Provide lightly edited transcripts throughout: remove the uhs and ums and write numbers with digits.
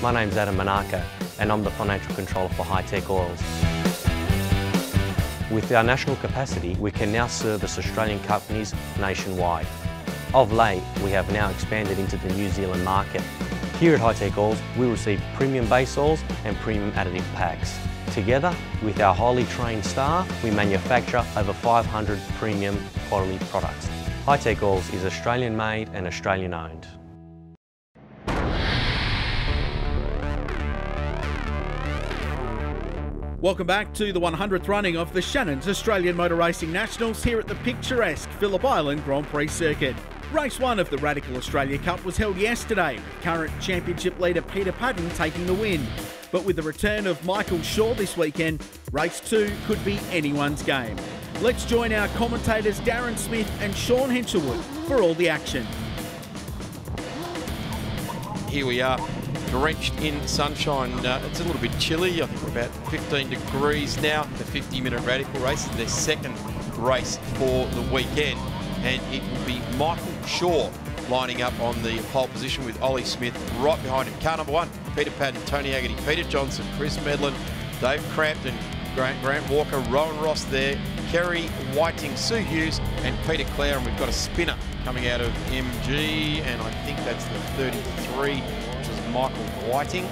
My name's Adam Monaco and I'm the Financial Controller for Hi-Tech Oils. With our national capacity, we can now service Australian companies nationwide. Of late, we have now expanded into the New Zealand market. Here at Hi-Tech Oils, we receive premium base oils and premium additive packs. Together, with our highly trained staff, we manufacture over 500 premium quality products. Hi-Tech Oils is Australian made and Australian owned. Welcome back to the 100th running of the Shannons Australian Motor Racing Nationals here at the picturesque Phillip Island Grand Prix circuit. Race 1 of the Radical Australia Cup was held yesterday, with current championship leader Peter Patten taking the win. But with the return of Michael Shaw this weekend, Race 2 could be anyone's game. Let's join our commentators Darren Smith and Sean Henshelwood for all the action. Here we are, drenched in sunshine. It's a little bit chilly. I think we're about 15 degrees now. The 50-minute Radical race is their second race for the weekend, and it will be Michael Shaw lining up on the pole position with Ollie Smith right behind him. Car number 1, Peter Patten, Tony Haggerty, Peter Johnson, Chris Medlin, Dave Crampton, Grant Walker, Rowan Ross there, Kerry Whiting, Sue Hughes and Peter Clare, and we've got a spinner coming out of MG, and I think that's the 33, which is Michael Whiting.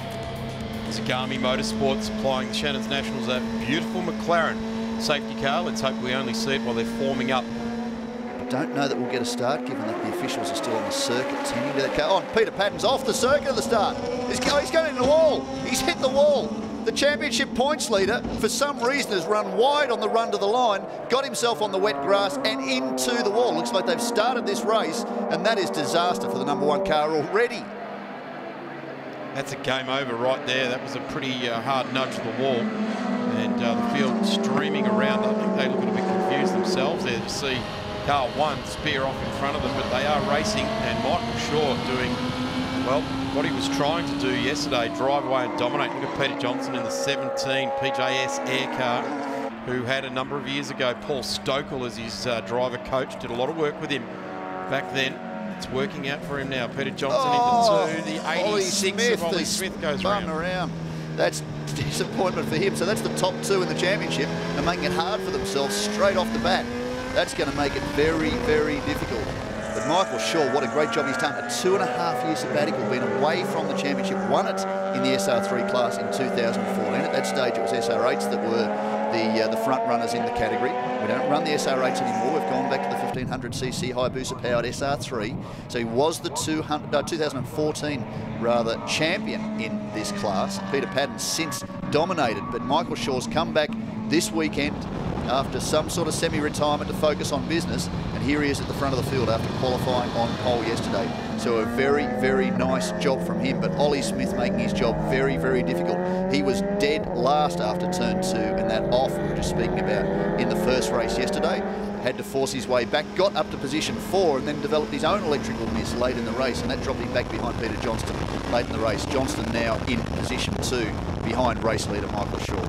Zagami Motorsports supplying the Shannons Nationals a beautiful McLaren safety car. Let's hope we only see it while they're forming up. I don't know that we'll get a start, given that the officials are still on the circuit tending to that car. Oh, Peter Patten's off the circuit at the start. He's going into the wall. He's hit the wall. The championship points leader, for some reason, has run wide on the run to the line, got himself on the wet grass and into the wall. Looks like they've started this race, and that is disaster for the number 1 car already. That's a game over right there. That was a pretty hard nudge to the wall. And the field streaming around. I think they look a bit confused themselves there to see car 1 spear off in front of them, but they are racing, and Michael Shaw doing, well, what he was trying to do yesterday, drive away and dominate. Look at Peter Johnson in the 17 PJS Air car, who had a number of years ago Paul Stokel as his driver coach, did a lot of work with him back then. It's working out for him now. Peter Johnson into 2, the 86 of Ollie Smith goes around. That's disappointment for him. So that's the top 2 in the championship, and making it hard for themselves straight off the bat. That's going to make it very, very difficult. But Michael Shaw, what a great job he's done. A 2.5-year sabbatical, been away from the championship, won it in the SR3 class in 2014. At that stage, it was SR8s that were the front runners in the category. We don't run the SR8s anymore. We've gone back to the 1500cc Hayabusa powered SR3. So he was the 2014 champion in this class. Peter Patten since dominated, but Michael Shaw's come back this weekend after some sort of semi-retirement to focus on business, and here he is at the front of the field after qualifying on pole yesterday. So a very, very nice job from him, but Ollie Smith making his job very, very difficult. He was dead last after turn 2, and that off we were just speaking about in the first race yesterday. Had to force his way back, got up to position 4, and then developed his own electrical miss late in the race, and that dropped him back behind Peter Johnston late in the race. Johnston now in position 2 behind race leader Michael Shaw.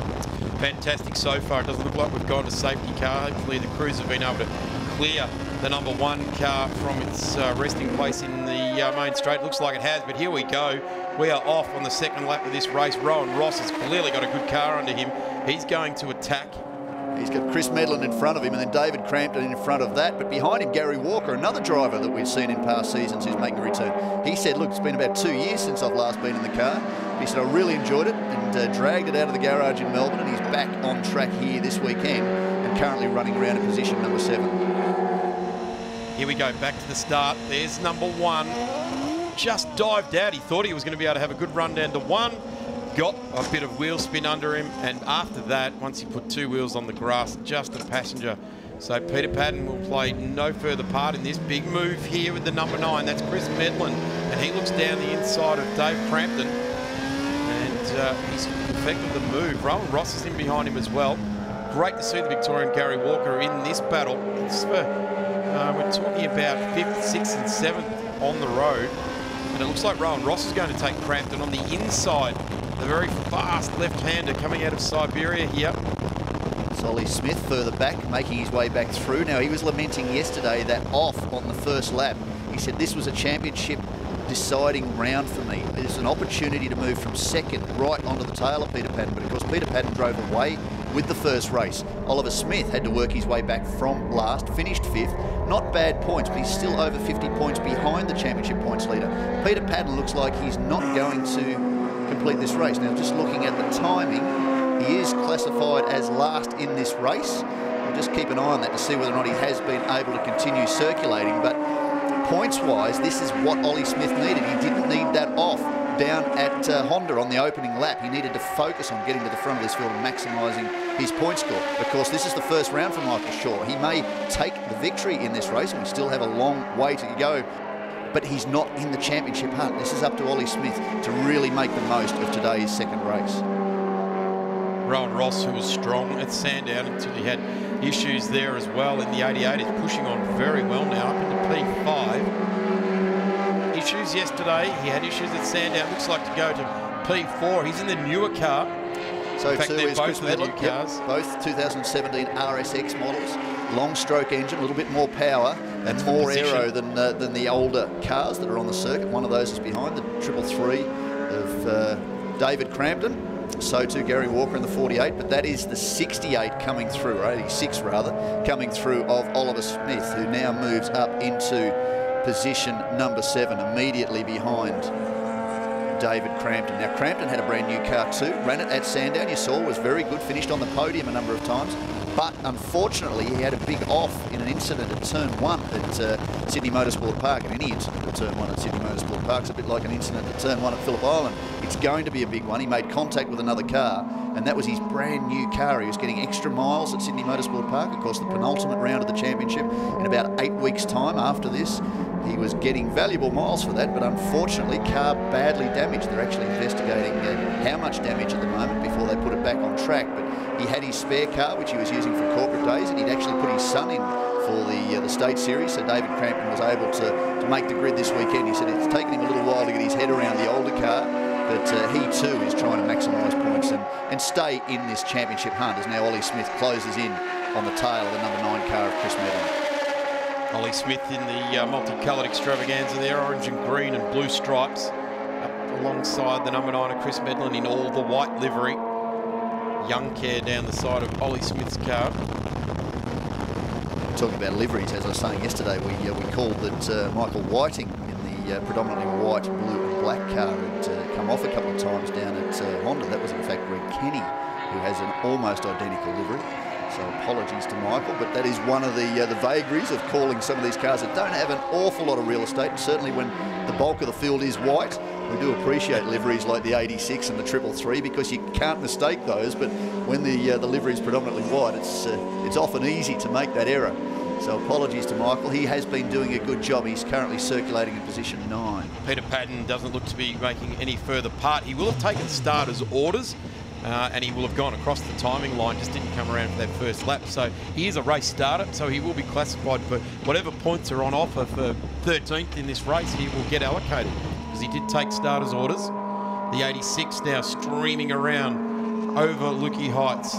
Fantastic so far. It doesn't look like we've gone to safety car. Hopefully the crews have been able to clear the number 1 car from its resting place in the main straight. Looks like it has, but here we go. We are off on the second lap of this race. Rowan Ross has clearly got a good car under him. He's going to attack. He's got Chris Medlin in front of him, and then David Crampton in front of that. But behind him, Gary Walker, another driver that we've seen in past seasons who's making a return. He said, look, it's been about 2 years since I've last been in the car. He said, I really enjoyed it, and dragged it out of the garage in Melbourne, and he's back on track here this weekend and currently running around in position number 7. Here we go, back to the start. There's number 1. Just dived out. He thought he was going to be able to have a good run down to 1. Got a bit of wheel spin under him, and after that, once he put 2 wheels on the grass, just a passenger. So Peter Patten will play no further part in this big move here with the number 9. That's Chris Medlin, and he looks down the inside of Dave Crampton, and he's perfected the move. Rowan Ross is in behind him as well. Great to see the Victorian Gary Walker in this battle. It's for, we're talking about 5th, 6th and 7th on the road, and it looks like Rowan Ross is going to take Crampton on the inside. The very fast left-hander coming out of Siberia here. Ollie Smith further back, making his way back through. Now, he was lamenting yesterday that off on the first lap. He said, this was a championship deciding round for me. It's an opportunity to move from second right onto the tail of Peter Patten, but of course Peter Patten drove away with the first race. Oliver Smith had to work his way back from last, finished 5th. Not bad points, but he's still over 50 points behind the championship points leader. Peter Patten looks like he's not going to complete this race. Now, just looking at the timing, he is classified as last in this race. We'll just keep an eye on that to see whether or not he has been able to continue circulating, but points-wise, this is what Ollie Smith needed. He didn't need that off down at Honda on the opening lap. He needed to focus on getting to the front of this field and maximising his point score. Of course, this is the first round for Michael Shaw. He may take the victory in this race, and we still have a long way to go, but he's not in the championship hunt. This is up to Ollie Smith to really make the most of today's second race. Rowan Ross, who was strong at Sandown until he had issues there as well in the 88, is pushing on very well now up into P5. Issues yesterday, he had issues at Sandown, looks like to go to P4. He's in the newer car. So in fact, too they're is both Chris the new Medlin. cars. Yep, both 2017 RSX models. Long stroke engine, a little bit more power and more aero than the older cars that are on the circuit. One of those is behind the 333 of David Crampton. So too Gary Walker in the 48, but that is the 68 coming through, or 86 rather, coming through of Oliver Smith, who now moves up into position number 7, immediately behind David Crampton. Now, Crampton had a brand new car too, ran it at Sandown, you saw, was very good, finished on the podium a number of times, but unfortunately he had a big off in an incident at Turn 1 at Sydney Motorsport Park, and any incident at Turn 1 at Sydney Motorsport Park is a bit like an incident at Turn 1 at Phillip Island. It's going to be a big one. He made contact with another car, and that was his brand new car. He was getting extra miles at Sydney Motorsport Park, of course the penultimate round of the championship. In about 8 weeks' time after this, he was getting valuable miles for that, but unfortunately, car badly damaged. They're actually investigating how much damage at the moment before they put it back on track. But he had his spare car, which he was using for corporate days, and he'd actually put his son in for the State Series, so David Crampton was able to make the grid this weekend. He said it's taken him a little while to get his head around the older car, but he too is trying to maximise points and stay in this championship hunt as now Ollie Smith closes in on the tail of the number 9 car of Chris Medlin. Ollie Smith in the multicoloured extravaganza there, orange and green and blue stripes, up alongside the number 9 of Chris Medlin in all the white livery. Young care down the side of Ollie Smith's car. Talking about liveries, as I was saying yesterday, we called that Michael Whiting in the predominantly white, blue and black car had come off a couple of times down at Honda. That was in fact Greg Kenny, who has an almost identical livery. So apologies to Michael, but that is one of the vagaries of calling some of these cars that don't have an awful lot of real estate. And certainly when the bulk of the field is white, we do appreciate liveries like the 86 and the 333 because you can't mistake those. But when the livery is predominantly white, it's often easy to make that error. So apologies to Michael. He has been doing a good job. He's currently circulating in position 9. Peter Patten doesn't look to be making any further part. He will have taken starters' orders. And he will have gone across the timing line, just didn't come around for that first lap. So he is a race starter, so he will be classified for whatever points are on offer for 13th in this race. He will get allocated because he did take starters' orders. The 86 now streaming around over Lukey Heights.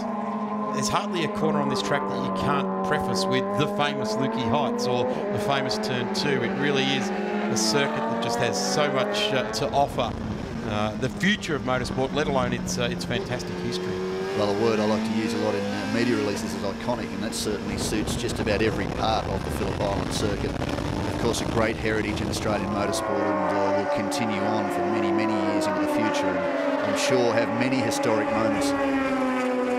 There's hardly a corner on this track that you can't preface with the famous Lukey Heights or the famous Turn 2. It really is a circuit that just has so much to offer. The future of motorsport, let alone its fantastic history. Well, a word I like to use a lot in media releases is iconic, and that certainly suits just about every part of the Phillip Island circuit. And of course, a great heritage in Australian motorsport, and will continue on for many, many years into the future. And I'm sure have many historic moments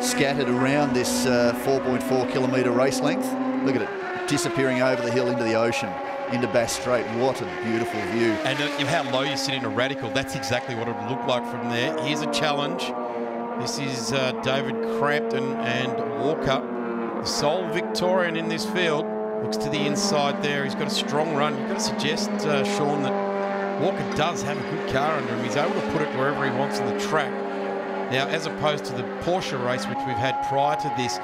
scattered around this 4.4 kilometre race length. Look at it, disappearing over the hill into the ocean. Into Bass Strait. What a beautiful view. And how low you sit in a radical, that's exactly what it would look like from there. Here's a challenge. This is David Crampton and Walker, the sole Victorian in this field. Looks to the inside there. He's got a strong run. You've got to suggest, Sean, that Walker does have a good car under him. He's able to put it wherever he wants on the track. Now, as opposed to the Porsche race, which we've had prior to this,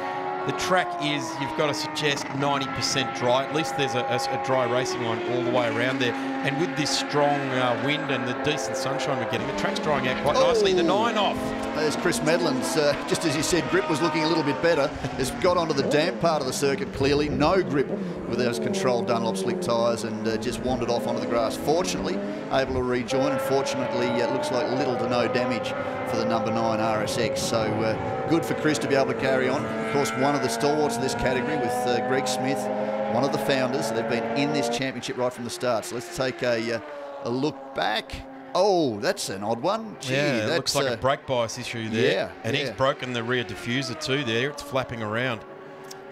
the track is, you've got to suggest 90% dry. At least there's a dry racing line all the way around there. And with this strong wind and the decent sunshine we're getting, the track's drying out quite nicely. The 9 off. as Chris Medland's, just as you said, grip was looking a little bit better, has got onto the damp part of the circuit clearly. No grip with those controlled Dunlop slick tyres and just wandered off onto the grass. Fortunately, able to rejoin, and fortunately, it looks like little to no damage for the number 9 RSX. So good for Chris to be able to carry on. Of course, one of the stalwarts of this category with Greg Smith, one of the founders. They've been in this championship right from the start. So let's take a look back. Oh, that's an odd one. Gee, yeah, it looks like a brake bias issue there. Yeah, and he's broken the rear diffuser too there. It's flapping around.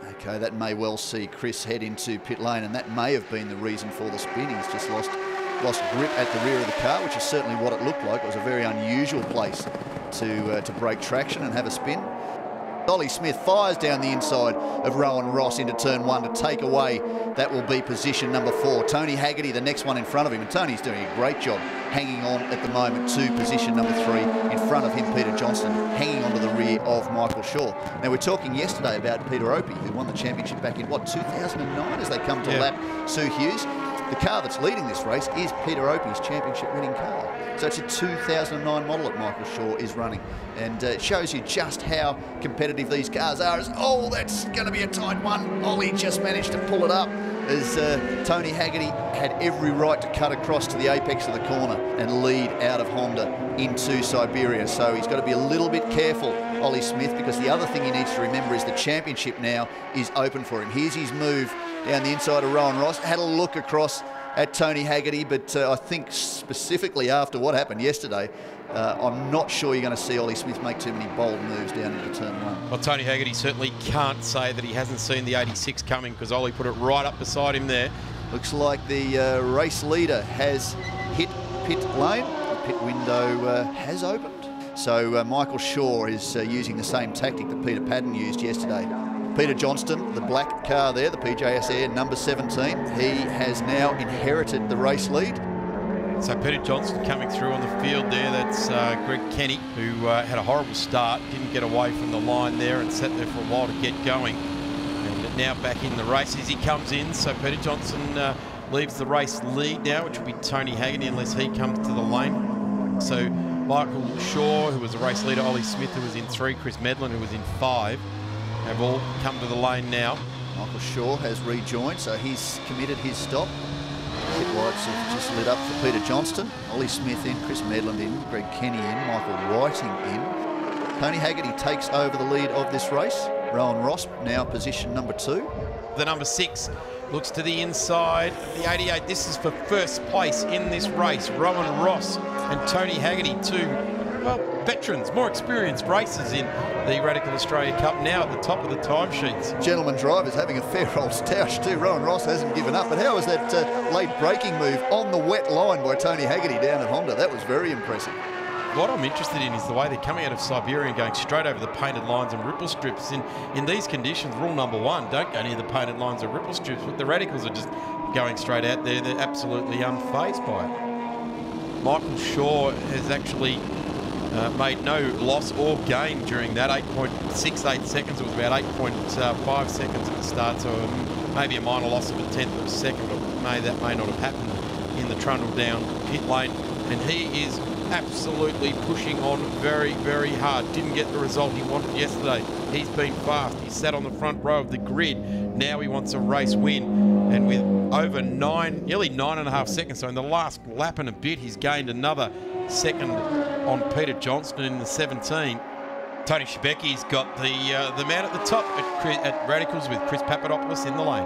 Okay, that may well see Chris head into pit lane, and that may have been the reason for the spin. He's just lost grip at the rear of the car, which is certainly what it looked like. It was a very unusual place to break traction and have a spin. Ollie Smith fires down the inside of Rowan Ross into turn 1 to take away. That will be position number 4. Tony Haggerty, the next one in front of him, and Tony's doing a great job hanging on at the moment to position number 3. In front of him, Peter Johnston, hanging onto the rear of Michael Shaw. Now, we're talking yesterday about Peter Opie, who won the championship back in, 2009, as they come to lap Sue Hughes. The car that's leading this race is Peter Opie's championship-winning car. So it's a 2009 model that Michael Shaw is running. And it shows you just how competitive these cars are. Oh, that's going to be a tight one. Ollie just managed to pull it up as Tony Haggerty had every right to cut across to the apex of the corner and lead out of Honda into Siberia. So he's got to be a little bit careful, Ollie Smith, because the other thing he needs to remember is the championship now is open for him. Here's his move down the inside of Rowan Ross. Had a look across at Tony Haggerty, but I think specifically after what happened yesterday, I'm not sure you're going to see Ollie Smith make too many bold moves down into turn 1. Well, Tony Haggerty certainly can't say that he hasn't seen the 86 coming, because Ollie put it right up beside him there. Looks like the race leader has hit pit lane. The pit window has opened. So Michael Shaw is using the same tactic that Peter Padden used yesterday. Peter Johnston, the black car there, the PJS Air number 17, he has now inherited the race lead. So Peter Johnston coming through on the field there. That's Greg Kenny, who had a horrible start, didn't get away from the line there and sat there for a while to get going. And now back in the race as he comes in. So Peter Johnston leaves the race lead now, which will be Tony Haggerty unless he comes to the lane. So Michael Shaw, who was the race leader, Ollie Smith, who was in 3, Chris Medland, who was in 5, have all come to the lane now. Michael Shaw has rejoined, so he's committed his stop. Pit lights have just lit up for Peter Johnston. Ollie Smith in, Chris Medland in, Greg Kenny in, Michael Whiting in. Tony Haggerty takes over the lead of this race. Rowan Ross now position number 2. The number 6 looks to the inside of the 88. This is for first place in this race. Rowan Ross and Tony Haggerty, 2, well, veterans, more experienced racers in the Radical Australia Cup, now at the top of the timesheets. Gentleman drivers having a fair old stoush too. Rowan Ross hasn't given up, but how was that late braking move on the wet line by Tony Haggerty down at Honda? That was very impressive. What I'm interested in is the way they're coming out of Siberia and going straight over the painted lines and ripple strips. In these conditions, rule number 1, don't go near the painted lines or ripple strips, but the Radicals are just going straight out there. They're absolutely unfazed by it. Michael Shaw has actually made no loss or gain during that. 8.68 seconds. It was about 8.5 seconds at the start, so maybe a minor loss of a tenth of a second, but that may not have happened in the trundle down pit lane. And he is absolutely pushing on very, very hard. Didn't get the result he wanted yesterday. He's been fast. He sat on the front row of the grid. Now he wants a race win. And with over nearly 9.5 seconds, so in the last lap and a bit, he's gained another second on Peter Johnston in the 17. Tony Shebecki's got the man at the top at Radicals with Chris Papadopoulos in the lane.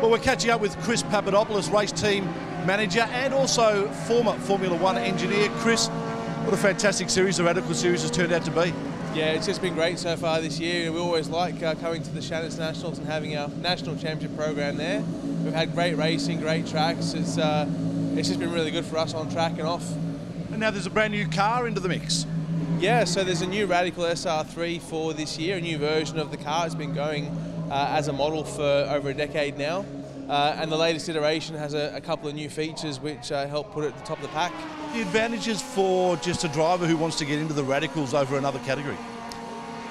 Well, we're catching up with Chris Papadopoulos, race team manager and also former Formula 1 engineer. Chris, what a fantastic series the Radical Series has turned out to be. Yeah, it's just been great so far this year. We always like coming to the Shannons Nationals and having our national championship program there. We've had great racing, great tracks. It's just been really good for us on track and off. And now there's a brand new car into the mix. Yeah, so there's a new Radical SR3 for this year, a new version of the car. It's been going as a model for over a decade now. And the latest iteration has a couple of new features which help put it at the top of the pack. The advantages for just a driver who wants to get into the Radicals over another category?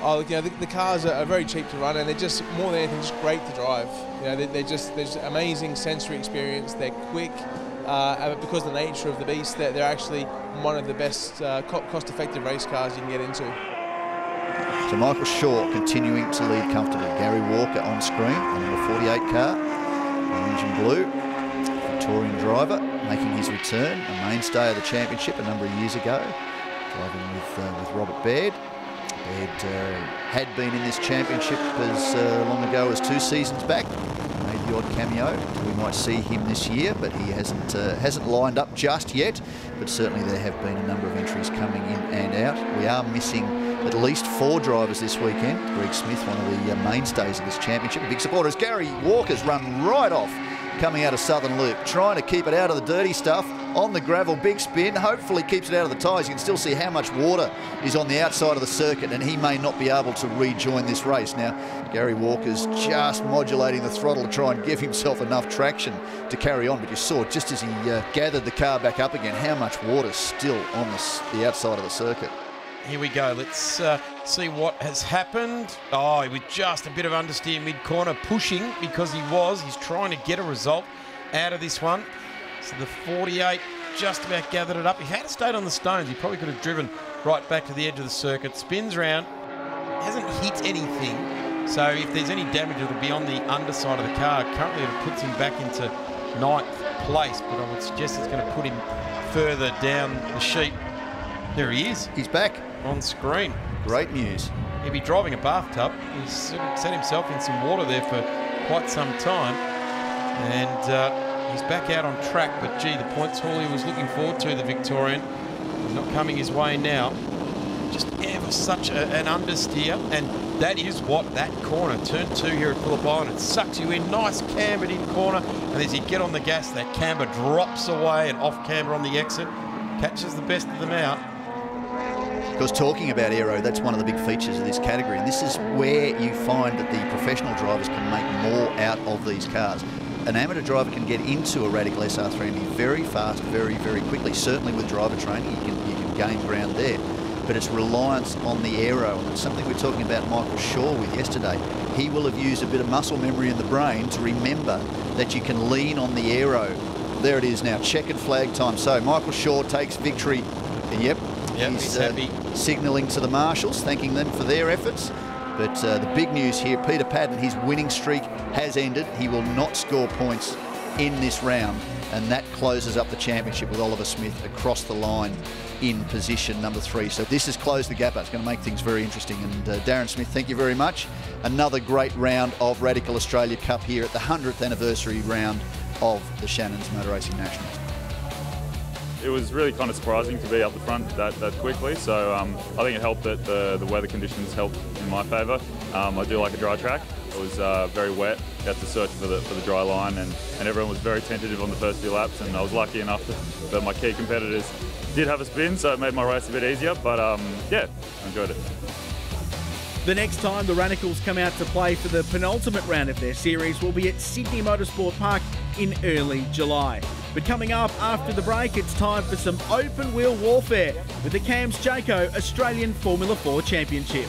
Oh, you know, the cars are very cheap to run, and they're just, more than anything, just great to drive. You know, they're just amazing sensory experience. They're quick. because of the nature of the beast, they're actually one of the best cost-effective race cars you can get into. So Michael Shaw continuing to lead comfortably. Gary Walker on screen, the number 48 car, orange and blue. Victorian driver making his return, a mainstay of the championship a number of years ago, driving with Robert Baird. Baird had been in this championship as long ago as 2 seasons back. Made the odd cameo. We might see him this year, but he hasn't lined up just yet. But certainly there have been a number of entries coming in and out. We are missing at least 4 drivers this weekend. Greg Smith, one of the mainstays of this championship. A big supporter as Gary Walker's run right off coming out of Southern Loop, trying to keep it out of the dirty stuff on the gravel, big spin, hopefully keeps it out of the tyres. You can still see how much water is on the outside of the circuit, and he may not be able to rejoin this race. Now, Gary Walker's just modulating the throttle to try and give himself enough traction to carry on, but you saw just as he gathered the car back up again, how much water's still on the outside of the circuit. Here we go. Let's see what has happened. Oh, with just a bit of understeer mid-corner, pushing because he's trying to get a result out of this one. So the 48 just about gathered it up. If he had stayed on the stones, he probably could have driven right back to the edge of the circuit. Spins round, hasn't hit anything. So if there's any damage, it'll be on the underside of the car. Currently, it puts him back into 9th place, but I would suggest it's going to put him further down the sheet. There he is. He's back on screen. Great news. He'd be driving a bathtub. He's set himself in some water there for quite some time. And he's back out on track. But, gee, the points haul he was looking forward to, the Victorian, is not coming his way now. Just ever such an understeer. And that is what that corner, turn 2 here at Phillip Island, it sucks you in. Nice cambered in corner. And as you get on the gas, that camber drops away and off camber on the exit. Catches the best of them out. Because talking about aero, that's one of the big features of this category, and this is where you find that the professional drivers can make more out of these cars. An amateur driver can get into a Radical SR3 and be very fast, very, very quickly. Certainly with driver training, you can gain ground there. But it's reliance on the aero, and it's something we were talking about Michael Shaw with yesterday. He will have used a bit of muscle memory in the brain to remember that you can lean on the aero. There it is now, checkered flag time. So Michael Shaw takes victory, and yep, he's happy. Signalling to the marshals, thanking them for their efforts. But the big news here, Peter Padden, his winning streak has ended. He will not score points in this round, and that closes up the championship with Oliver Smith across the line in position number 3. So this has closed the gap up. It's going to make things very interesting. And Darren Smith, thank you very much. Another great round of Radical Australia Cup here at the 100th anniversary round of the Shannons Motor Racing Nationals. It was really kind of surprising to be up the front that quickly, so I think it helped that the weather conditions helped in my favour. I do like a dry track. It was very wet. You had to search for the dry line, and everyone was very tentative on the first few laps, and I was lucky enough that my key competitors did have a spin, so it made my race a bit easier, but yeah, I enjoyed it. The next time the Radicals come out to play for the penultimate round of their series will be at Sydney Motorsport Park in early July. But coming up after the break, it's time for some open wheel warfare with the CAMS Jayco Australian Formula 4 Championship.